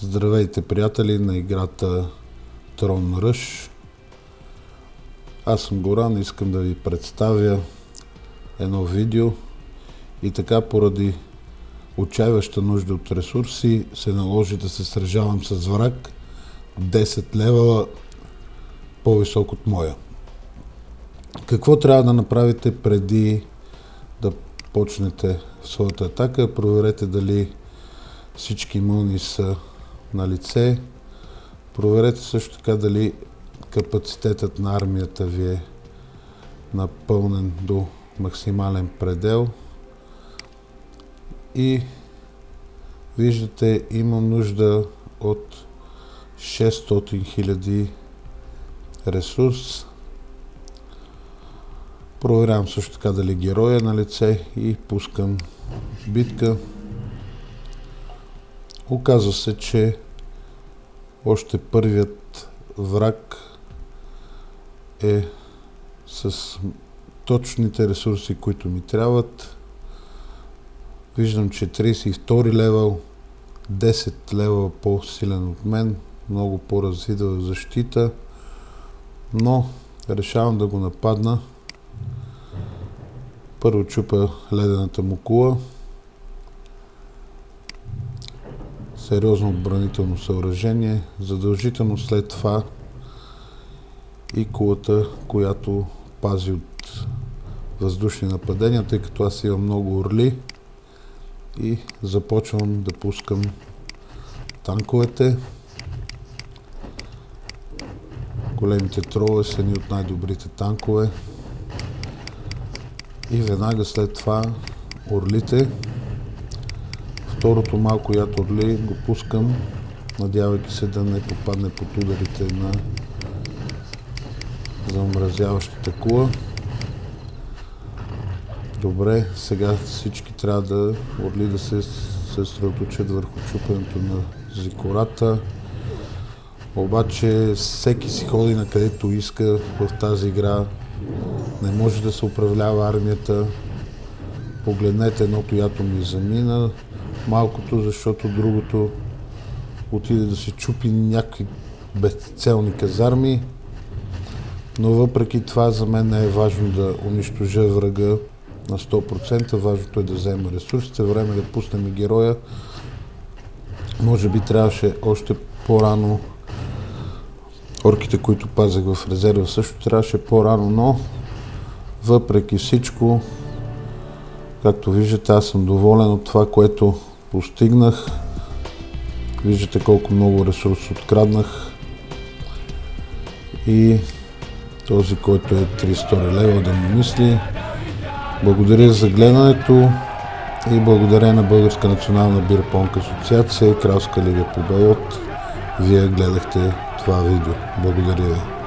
Здравейте, приятели на играта Throne Rush. Аз съм Горан, искам да ви представя едно видео и така поради отчаиваща нужда от ресурси се наложи да се сражавам с враг 10 левела по-висок от моя. Какво трябва да направите преди да почнете своята атака? Проверете дали всички имуни са на лице. Проверете също така дали капацитетът на армията ви е напълнен до максимален предел. И виждате, имам нужда от 600 000 ресурс. Проверявам също така дали героя е на лице и пускам битка. Оказва се, че още първият враг е с точните ресурси, които ми трябват. Виждам, че 32 левел, 10 левела по-силен от мен, много по-развита защита, но решавам да го нападна. Първо чупа ледената му кула. Сериозно отбранително съоръжение, задължително след това и кулата, която пази от въздушни нападения, тъй като аз имам много орли и започвам да пускам танковете. Големите тролове са едни от най-добрите танкове и веднага след това орлите. Второто малко яд орли го пускам, надявайки се да не попадне под ударите на замразяващата кула. Добре, сега всички трябва да орли да се съсредоточат върху чупането на зикората. Обаче всеки си ходи на където иска в тази игра. Не може да се управлява армията. Погледнете, едното ято ми замина малкото, защото другото отиде да се чупи някакви безцелни казарми. Но въпреки това за мен не е важно да унищожа врага на 100%. Важното е да взема ресурсите. Време да пуснем и героя. Може би трябваше още по-рано. Орките, които пазех в резерва, също трябваше по-рано, но въпреки всичко, както виждате, аз съм доволен от това, което постигнах. Виждате колко много ресурс откраднах. И този, който е 300 лева, да му мисли. Благодаря за гледането и благодаря на Българска национална бирпонг асоциация и Кралска лига по Белот. Вие гледахте това видео. Благодаря ви.